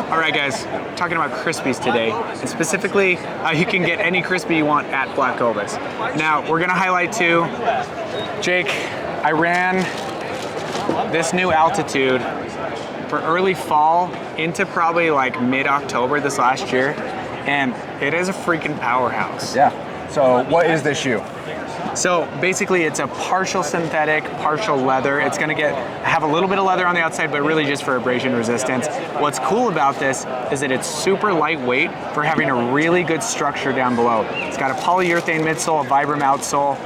All right, guys, talking about Crispis today, and specifically, you can get any Crispi you want at Black Ovis. Now, we're gonna highlight two. Jake, I ran this new Altitude for early fall into probably like mid-October this last year, and it is a freaking powerhouse. Yeah. So what is this shoe? So basically it's a partial synthetic, partial leather. It's gonna have a little bit of leather on the outside, but really just for abrasion resistance. What's cool about this is that it's super lightweight for having a really good structure down below. It's got a polyurethane midsole, a Vibram outsole,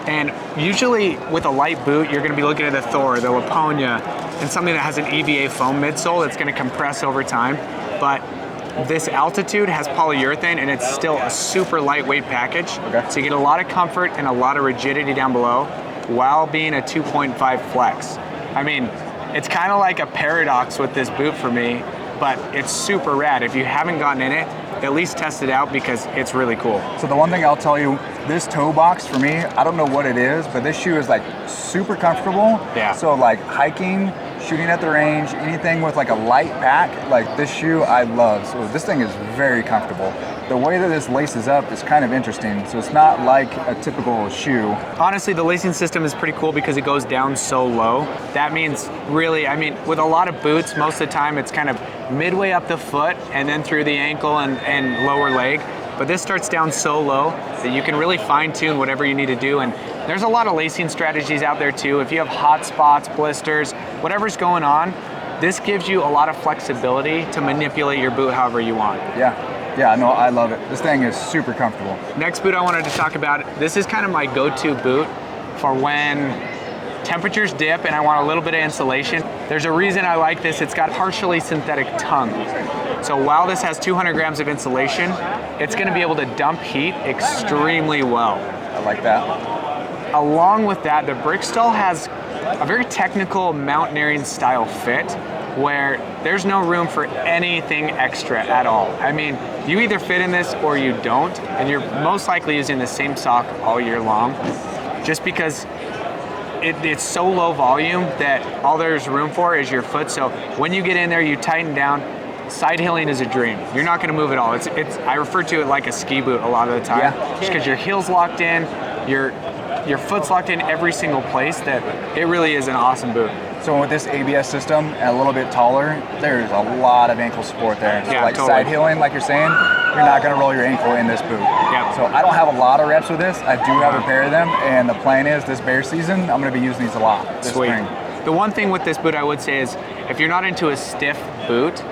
and usually with a light boot, you're gonna be looking at the Thor, the Laponia, and something that has an EVA foam midsole that's gonna compress over time. But this Altitude has polyurethane and it's still a super lightweight package. Okay. So you get a lot of comfort and a lot of rigidity down below while being a 2.5 flex. I mean, it's kind of like a paradox with this boot for me, but it's super rad. If you haven't gotten in it, at least test it out because it's really cool. So the one thing I'll tell you, this toe box for me, I don't know what it is, but this shoe is like super comfortable. Yeah. So like hiking, shooting at the range, anything with like a light pack, like this shoe I love. So this thing is very comfortable. The way that this laces up is kind of interesting. So it's not like a typical shoe. Honestly, the lacing system is pretty cool because it goes down so low. That means really, I mean, with a lot of boots, most of the time it's kind of midway up the foot and then through the ankle and lower leg. But this starts down so low that you can really fine tune whatever you need to do. And there's a lot of lacing strategies out there too. If you have hot spots, blisters, whatever's going on, this gives you a lot of flexibility to manipulate your boot however you want. Yeah, no, I love it. This thing is super comfortable. Next boot I wanted to talk about, this is kind of my go-to boot for when temperatures dip and I want a little bit of insulation. There's a reason I like this. It's got partially synthetic tongue. So while this has 200 grams of insulation, it's gonna be able to dump heat extremely well. I like that. Along with that, the Briksdal has a very technical mountaineering style fit where there's no room for anything extra at all. I mean, you either fit in this or you don't, and you're most likely using the same sock all year long, just because it's so low volume that all there's room for is your foot. So when you get in there, you tighten down. Side hilling is a dream. You're not gonna move at all. I refer to it like a ski boot a lot of the time. Yeah. Just because your heel's locked in, your foot's locked in every single place, that it really is an awesome boot. So with this ABS system and a little bit taller, there's a lot of ankle support there. So Yeah, like totally. side heeling, like you're saying, you're not gonna roll your ankle in this boot. Yeah. So I don't have a lot of reps with this. I do have a pair of them, and the plan is this bear season, I'm gonna be using these a lot this Sweet. spring. The one thing with this boot I would say is, if you're not into a stiff boot,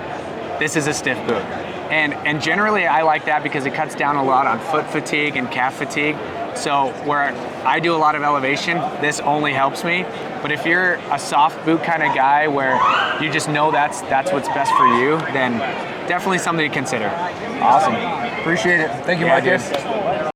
this is a stiff boot. And generally I like that because it cuts down a lot on foot fatigue and calf fatigue. So where I do a lot of elevation, this only helps me. But if you're a soft boot kind of guy where you just know that's what's best for you, then definitely something to consider. Awesome. Appreciate it. Thank you, Yeah, Marcus. dude.